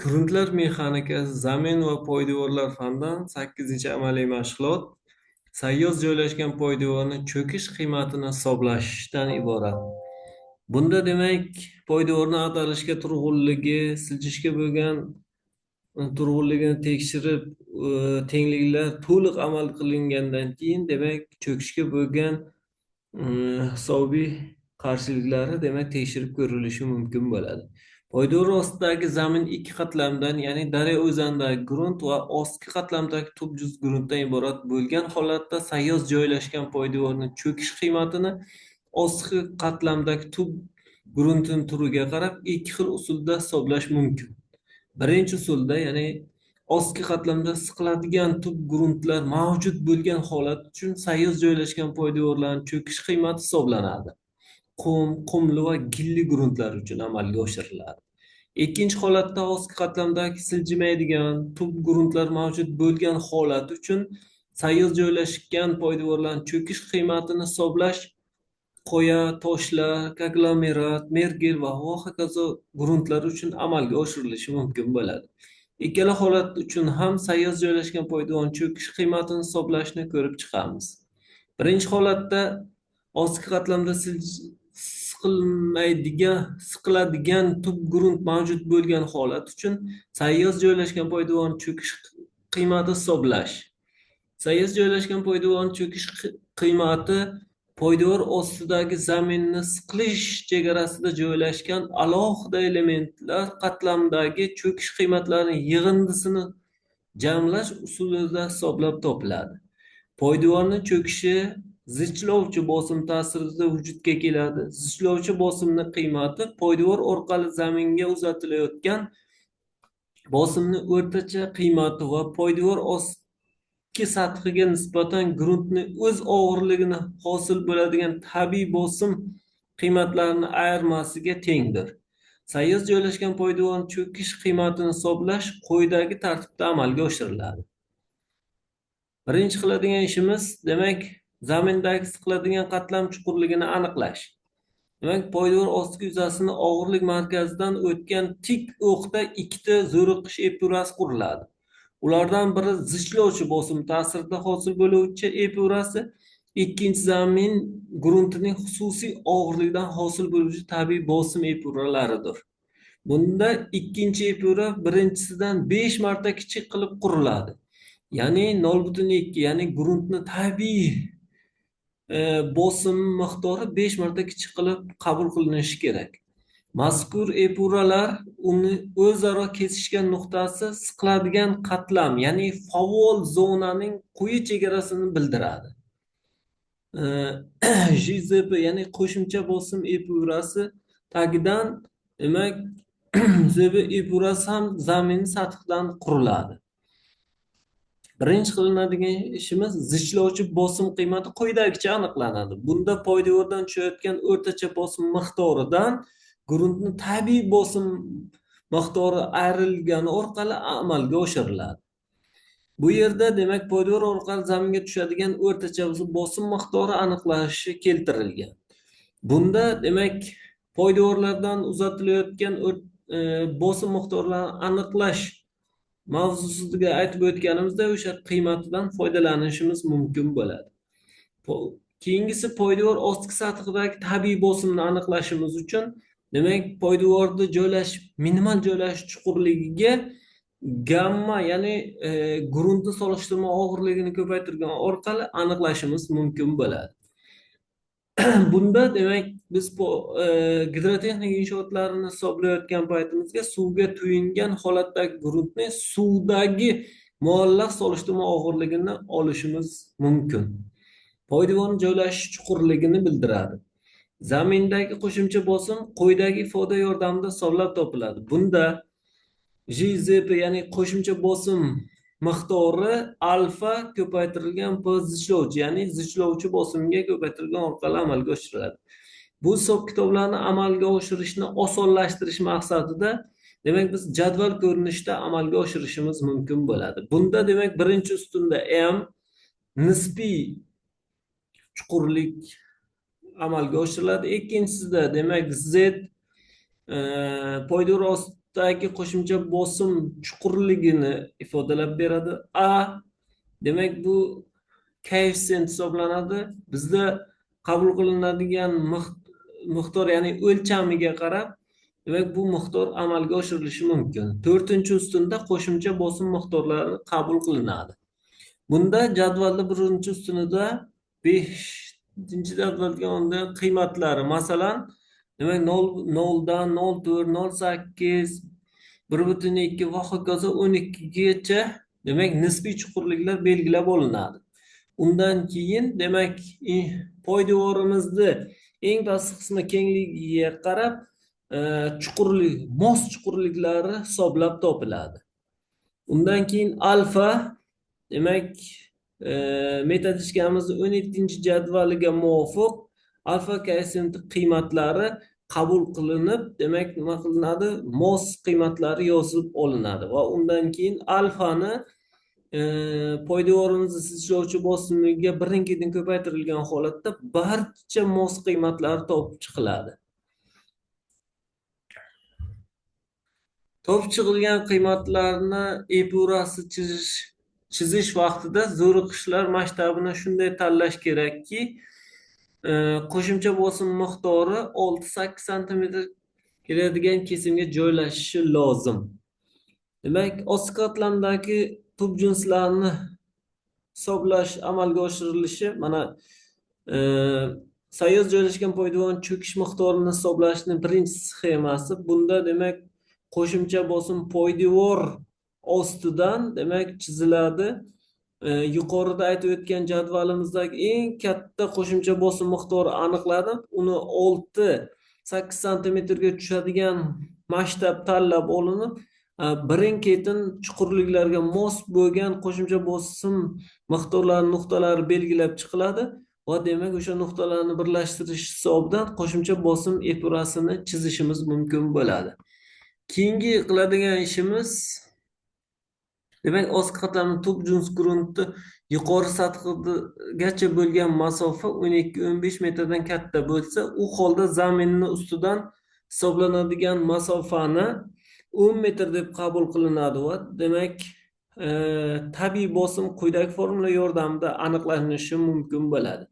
Gruntlar mexanikasi, zamin va poydevorlar fanidan 8-amaliy mashg'ulot sayyoz joylashgan poydevorni cho'kish qiymatini hisoblashdan iborat. Bunda demak, poydevorni ag'darishga turg'unligi, siljishga bo'lgan turg'unligini tekshirib, tengliklar to'liq amal qilingandan keyin demak, cho'kishga bo'lgan hisobiy qarshiliklari demak tekshirib ko'rilishi mumkin bo'ladi. Poydevor ostidagi zamin ikki qatlamdan, ya'ni daryo o'zanidagi grunt va ostki qatlamdagi tubjuz gruntdan iborat bo'lgan holatda sayyoz joylashgan poydevorning cho'kish qiymatini ostki qatlamdagi tub gruntning turiga qarab ikki xil usulda hisoblash mumkin. Birinchi usulda, ya'ni ostki qatlamda siqiladigan tub gruntlar mavjud bo'lgan holat uchun sayyoz joylashgan poydevorlarning cho'kish qiymati hisoblanadi. Qumli va gilli gruntlar uchun amalga oshiriladi. Ikkinchi holatda ostki qatlamdagi siljimaydigan tub gruntlar mavjud bo'lgan holat uchun sayyoz joylashgan poydevorlarning cho'kish qiymatini hisoblash qo'ya, toshlar, konglomerat, mergel va hokazo gruntlar uchun amalga oshirilishi mumkin bo'ladi. Ikkala holat uchun ham sayyoz joylashgan poydevor cho'kish qiymatini hisoblashni ko'rib chiqamiz. Birinchi holatda ostki qatlamda siqiladigan tub grunt mavjud bo'lgan holat uchun sayyoz joylashgan poydevorni cho'kish qiymati hisoblash. Sayyoz joylashgan poydevorning cho'kish qiymati poydevor ostidagi zaminni siqilish chegarasida joylashgan alohida elementlar qatlamdagi cho'kish qiymatlarining yig'indisini jamlash usulida hisoblab topiladi. Poydevorning cho'kishi zichlovchi bosim ta'sirida vujudga keladi. Zichlovchi bosimning qiymati poydevor orqali zaminga uzatilayotgan bosimning o'rtacha qiymati va poydevor ostki sathiga nisbatan gruntning o'z og'irligini hosil bo'ladigan tabiiy bosim qiymatlarining ayirmasiga tengdir. Sayyoz joylashgan poydevorning cho'kish qiymatini hisoblash quyidagi tartibda amalga oshiriladi. Birinchi qiladigan ishimiz, demak, zamindagi siqiladigan qatlam chuqurligini aniqlash. Demak, poydevor ostki yuzasini og'irlik markazidan o'tgan tik o'qda ikkita zo'riqish epurasi quriladi. Ulardan biri zichlovchi bosim ta'sirida hosil bo'luvchi epurasi, ikkinchi zamin gruntining xususiy og'irligidan hosil bo'luvchi tabiiy bosim epuralaridir. Bunda ikkinchi epura birinchisidan 5 marta kichik qilib quriladi. Ya'ni 0,2, ya'ni gruntni tabiiy bosim miqdori 5 marta kichik qilib qabul qilinishi kerak. Mazkur epuralar uni o'zaro kesishgan nuqtasi siqiladigan qatlam, ya'ni favol zonaning quyi chegarasini bildiradi. JZP, ya'ni qo'shimcha bosim epurasi tagidan, demak, ZB epurasi ham zamin sathidan quriladi. Birinchi qilinadigan ishimiz, zichlovchi bosim qiymati quyidagicha aniqlanadi. Bunda poydevordan tushayotgan o'rtacha bosim miqdoridan gruntni tabiiy bosim miqdori ayrilgani orqali amalga oshiriladi. Bu yerda demak, poydevor orqali zaminga tushadigan o'rtacha bosim miqdori aniqlanishi keltirilgan. Bunda demak, poydevorlardan uzatilayotgan bosim miqdorlarini aniqlash mavzusiga aytib o'tganimizda o'sha qiymatidan foydalanishimiz mumkin bo'ladi. Keyingisi, poydevor ostki sathidagi tabiiy bosimni aniqlashimiz uchun, demak, poydevorni minimal joylashish chuqurligiga gamma, ya'ni gruntni solishtirma og'irligini ko'paytirgan orqali aniqlashimiz mumkin bo'ladi. Bunda demak, biz gidrotexnik inshootlarni hisoblayotgan paytimizga suvga to'yingan holatdagi gruntni suvdagi muallaq solishtirma og'irligini olishimiz mumkin. Poydevorning joylashish chuqurligini bildiradi. Zamindagi qo'shimcha bosim quyidagi ifoda yordamida hisoblab topiladi. Bunda JZP, ya'ni qo'shimcha bosim miqdori alfa ko'paytirilgan p zichlovchi, ya'ni zichlovchi bosimga ko'paytirilgan orqali amalga oshiriladi. Bu hisob kitoblarni amalga oshirishni osonlashtirish maqsadida, demak, biz jadval ko'rinishida amalga oshirishimiz mumkin bo'ladi. Bunda demak, birinchi ustunda m nisbiy chuqurlik amalga oshiriladi. Ikkinchisida demak z poydevor ustidagi qo'shimcha bosim chuqurligini ifodalab beradi. A demak bu koeffitsient hisoblanadi. Bizda qabul qilinadigan miqdor, ya'ni o'lchamiga qarab, demak bu miqdor amalga oshirilishi mumkin. 4-ustunda qo'shimcha bosim miqdorlari qabul qilinadi. Bunda jadvalda 1-ustunida 5-jadvalga olingan qiymatlari, masalan, demak 0dan 0,4, 0,8, 1,2 va hokazo 12gacha demak nisbiy chuqurliklar belgilab olinadi. Undan keyin demak poydevorimizni eng pastki qismi kengligiga qarab chuqurlik, mos chuqurliklari hisoblab topiladi. Undan keyin alfa demak metodikamizni 17-jadvaliga muvofiq alfa koeffitsient qiymatlari qabul qilinib, demak nima qilinadi? Mos qiymatlari yozib olinadi va undan keyin alfani poydevorimizni sizlovchi bosimiga birin-ketin ko'paytirilgan holatda barcha mos qiymatlari topib chiqiladi. Topib chiqilgan qiymatlarni epurasi chizish vaqtida zo'riqishlar masshtabini shunday tanlash kerakki, qo'shimcha bosim miqdori 6-8 sm keladigan kesimga joylashishi lozim. Demak, ostki qatlamdagi tub jinslarni hisoblash amalga oshirilishi mana sayyoz joylashgan poydevon cho'kish miqdorini hisoblashning birinchi sxemasi. Bunda demak qo'shimcha bosim poydevor ostidan demak chiziladi. Yuqorida aytib o'tgan jadvalimizdagi eng katta qo'shimcha bosim miqdori aniqlanib, uni 6-8 santimetrga tushadigan masshtab tanlab olinib, birin-ketin chuqurliklarga mos bo'lgan qo'shimcha bosim miqdorlari nuqtalari belgilab chiqiladi va demak o'sha nuqtalarni birlashtirish hisobidan qo'shimcha bosim epurasini chizishimiz mumkin bo'ladi. Keyingi qiladigan ishimiz demak ostki qatlamni tub jins grunti yuqori sathigacha bo'lgan masofa 12-15 metrdan katta bo'lsa, u holda zaminni ustidan hisoblanadigan masofani 10 metr deb qabul qilinadi va demak tabiiy bosim quyidagi formula yordamida aniqlanishi mumkin bo'ladi.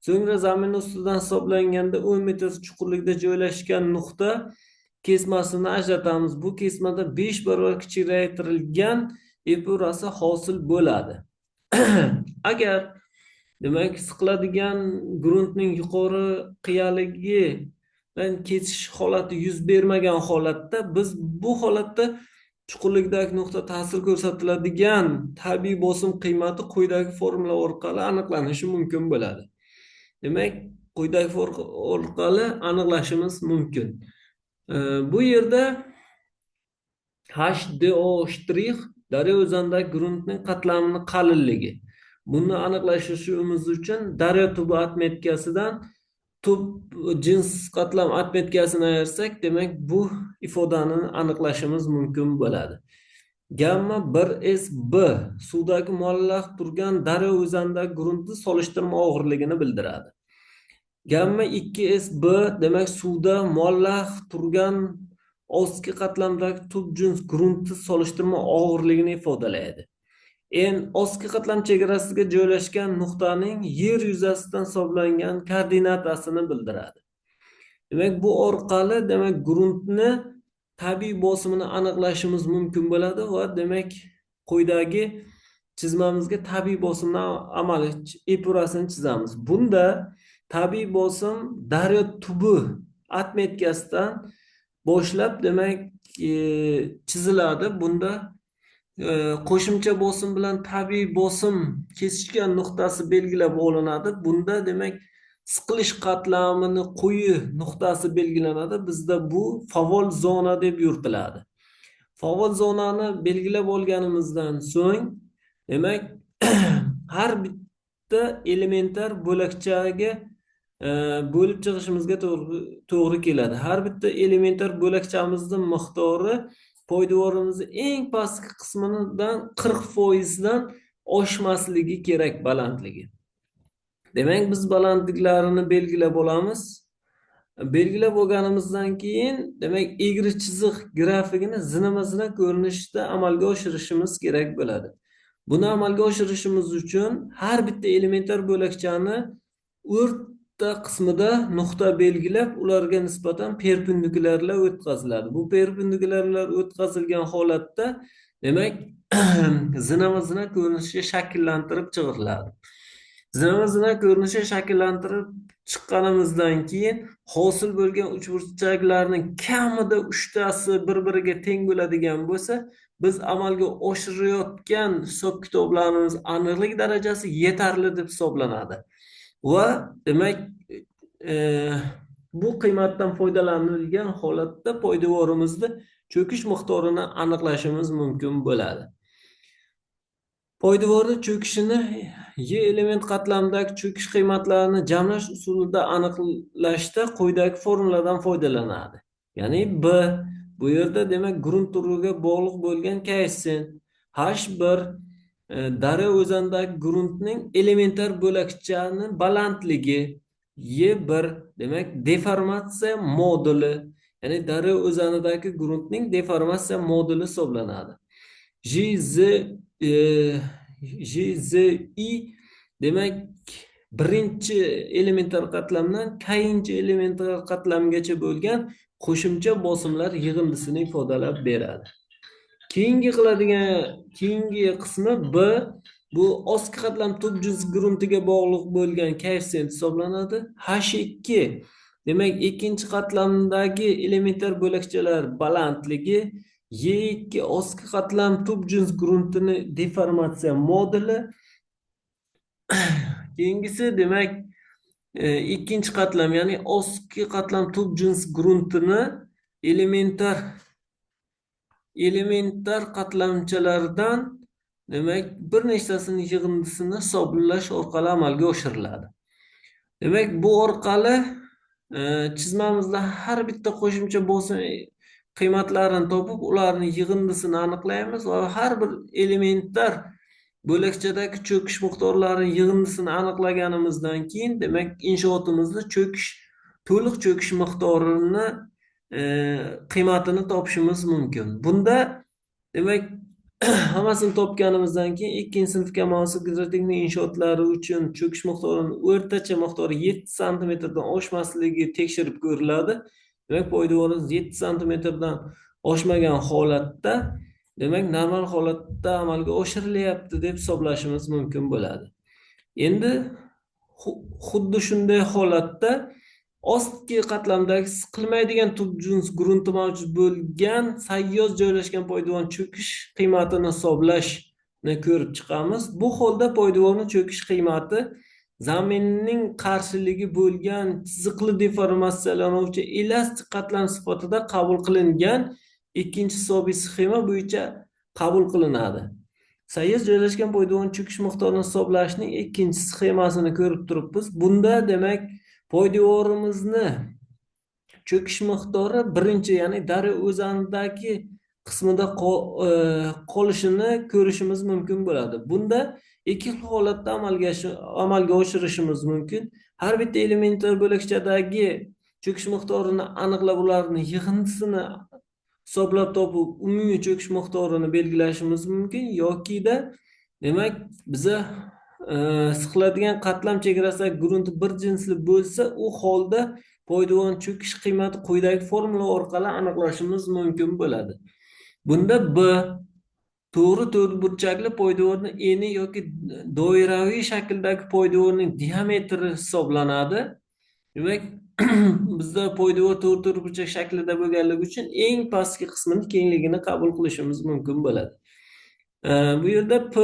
So'ngra zamin ustidan hisoblanganda 10 metr chuqurlikda joylashgan nuqta kesmasini ajratamiz. Bu kesmada 5 barobar kichikaytirilgan epurasi hosil bo'ladi. Agar demak siqiladigan gruntning yuqori qiyaligi kesish holati yuz bermagan holatda biz bu holatda chuqurlikdagi nuqta ta'sir ko'rsatiladigan tabiiy bosim qiymati quyidagi formula orqali aniqlanishi mumkin bo'ladi. Demak, quyidagi formula orqali aniqlashimiz mumkin. Bu yerda HDO' daryo o'zanidagi gruntning qatlamining qalinligi. Buni aniqlashimiz uchun daryo tubi atmetkasidan tub jins qatlam atmetkasini ayirsak, demak bu ifodani aniqlashimiz mumkin bo'ladi. Gamma 1SB suvdagi muallaq turgan daryo o'zanidagi gruntni solishtirma og'irligini bildiradi. Gamma 2SB demak suvda muallaq turgan ostki qatlamdagi tub jins gruntni solishtirma og'irligini ifodalaydi. Ostki qatlam chegarasiga joylashgan nuqtaning yer yuzasidan hisoblangan koordinatasini bildiradi. Demak, bu orqali demak gruntni tabiiy bosimini aniqlashimiz mumkin bo'ladi va demak quyidagi chizmamizga tabiiy bosimni amaliy epurasini chizamiz. Bunda tabiiy bosim daryo tubi atmetkasidan boshlab demak chiziladi. Bunda qo'shimcha bosim bilan tabiiy bosim kesishgan nuqtasi belgilab olinadi. Bunda demak siqilish qatlamini quyi nuqtasi belgilanadi. Bizda bu favol zona deb yuritiladi. Favol zonani belgilab olganimizdan so'ng demak har bitta elementar bo'lakchaga bo'lib chiqishimizga to'g'ri keladi. Har bitta elementar bo'lakchamizning miqdori poydevorimizning eng pastki qismidan 40% dan oshmasligi kerak balandligi. Demak, biz balandliklarini belgilab olamiz. belgilab bo'lganimizdan keyin, demak, egri chiziq grafikini zinama-zina ko'rinishda amalga oshirishimiz kerak bo'ladi. Buni amalga oshirishimiz uchun har bitta elementar bo'lakchani o'rta qismida nuqta belgilab, ularga nisbatan perpendikulyarlar o'tkaziladi. Bu perpendikulyarlar o'tkazilgan holatda, demak, zinama-zina ko'rinishi shakllantirib chiqariladi. Zinama-zina ko'rinishi shakllantirib chiqqanimizdan keyin hosil bo'lgan uchburchaklarning kamida 3tasi bir-biriga teng bo'ladigan bo'lsa, biz amalga oshirayotgan hisob-kitoblarimiz aniqlik darajasi yetarli deb hisoblanadi. Va demak, e, bu qiymatdan foydalanilgan holatda poydevorimizni cho'kish miqdorini aniqlashimiz mumkin bo'ladi. Poydevorni cho'kishini Y element qatlamidagi cho'kish qiymatlarini jamlash usulida aniqlashda quyidagi formuladan foydalanadi. Ya'ni B bu yerda, demak, grunt turiga bog'liq bo'lgan koeffitsient H1 daryo o'zanidagi gruntning elementar bo'lakchani balandligi, Y1 demak deformatsiya moduli, ya'ni daryo o'zanidagi gruntning deformatsiya moduli hisoblanadi. JZI demak birinchi elementar qatlamdan keyingi elementar qatlamgacha bo'lgan qo'shimcha bosimlar yig'indisini ifodalab beradi. Keyingi qismi B, bu ostki qatlam tub jins gruntiga bog'liq bo'lgan koeffitsient hisoblanadi. H2 demak ikkinchi qatlamdagi elementar bo'lakchalar balandligi, Y2 ostki qatlam tub jins gruntini deformatsiya moduli. Keyingisi, demak, ikkinchi qatlam, ya'ni ostki qatlam tub jins gruntini elementar qatlamchalardan, demak, bir nechtasini yig'indisini hisoblash orqali amalga oshiriladi. Demak, bu orqali chizmamizda har bitta qo'shimcha bosim qiymatlarini topib, ularni yig'indisini aniqlaymiz va har bir elementar bo'lakchadagi cho'kish miqdorlari yig'indisini aniqlaganimizdan keyin, demak, inshootimizni to'liq cho'kish miqdorini qiymatini topishimiz mumkin. Bunda, demak, hammasini topganimizdan keyin ikkinchi sinfga mansub gidrotexnik inshootlari uchun cho'kish miqdorining o'rtacha miqdori 7 sm dan oshmasligi tekshirib ko'riladi. Demak, poydevorimiz 7 sm dan oshmagan holatda, demak, normal holatda amalga oshirilyapti deb hisoblashimiz mumkin bo'ladi. Endi xuddi shunday holatda ostki qatlamdagi siqilmaydigan tub jins grunti mavjud bo'lgan sayyoz joylashgan poydevon cho'kish qiymatini hisoblashni ko'rib chiqamiz. Bu holda poydevorning cho'kish qiymati zaminning qarshiligi bo'lgan chiziqli deformatsiyalanuvchi elastik qatlam sifatida qabul qilingan ikkinchi hisobiy sxema bo'yicha qabul qilinadi. Sayyoz joylashgan poydevon cho'kish miqdorini hisoblashning ikkinchi sxemasini ko'rib turibmiz. Bunda, demak, poydevorimizni cho'kish miqdori birinchi, ya'ni daryo o'zanidagi qismida qolishini ko'rishimiz mumkin bo'ladi. Bunda ikki xil holatda amalga oshirishimiz mumkin. Har bitta elementar bo'lakchadagi cho'kish miqdorini aniqlab, ularni yig'indisini hisoblab topib, umumiy cho'kish miqdorini belgilashimiz mumkin, yoki-da, demak, biza siqiladigan qatlam chegarasidagi grunti bir jinsli bo'lsa, u holda poydevon cho'kish qiymati quyidagi formula orqali aniqlashimiz mumkin bo'ladi. Bunda B to'g'ri to'rtburchakli poydevorning eni yoki doiraviy shakldagi poydevorning diametri hisoblanadi. Demak, bizda poydevor to'rtburchak shaklida bo'lganligi uchun eng pastki qismining kengligini qabul qilishimiz mumkin bo'ladi. Bu yerda P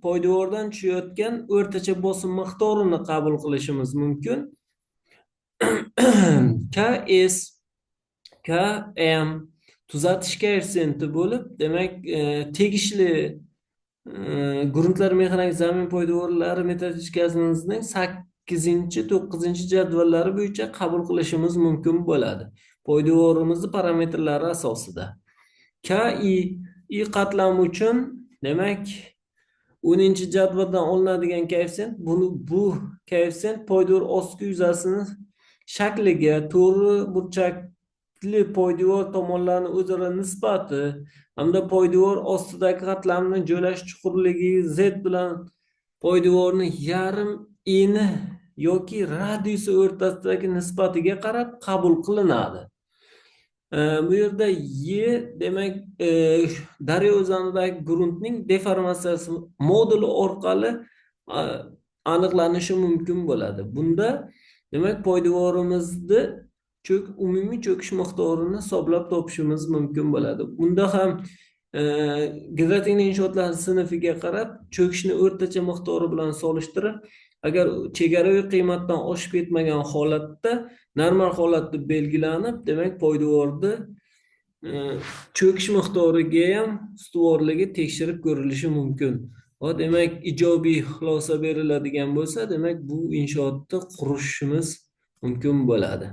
poydevordan tushayotgan o'rtacha bosim miqdorini qabul qilishimiz mumkin. KS, KM tuzatish koeffitsiyenti bo'lib, demak, tegishli gruntlar mexanik zamin poydevorlari metodikasining 8-9 jadvallari bo'yicha qabul qilishimiz mumkin bo'ladi. Poydevorimizni parametrlari asosida. KI qatlami uchun, demak, 10-jadvaldan olinadigan koeffitsient, bu koeffitsient poydevor ostki yuzasini shakliga, to'g'ri burchakli poydevor tomonlarni o'zaro nisbati hamda poydevor ostidagi qatlamni joylash chuqurligi z bilan poydevorni yarim eni yoki radiusi o'rtasidagi nisbatiga qarab qabul qilinadi. Bu yerda demak daryo o'zanidagi gruntning deformatsiyasi moduli orqali aniqlanishi mumkin bo'ladi. Bunda demak poydevorimizni umumiy cho'kish miqdorini hisoblab topishimiz mumkin bo'ladi. Bunda ham gidroteknik inshootlar sinfiga qarab cho'kishni o'rtacha miqdori bilan solishtirib, agar chegaraviy qiymatdan oshib ketmagan holatda normal holatda belgilanib, demak poydevorni cho'kish miqdoriga ham ustuvorligi tekshirib ko'rilishi mumkin. Va demak ijobiy xulosa beriladigan bo'lsa, demak bu inshootni qurishimiz mumkin bo'ladi.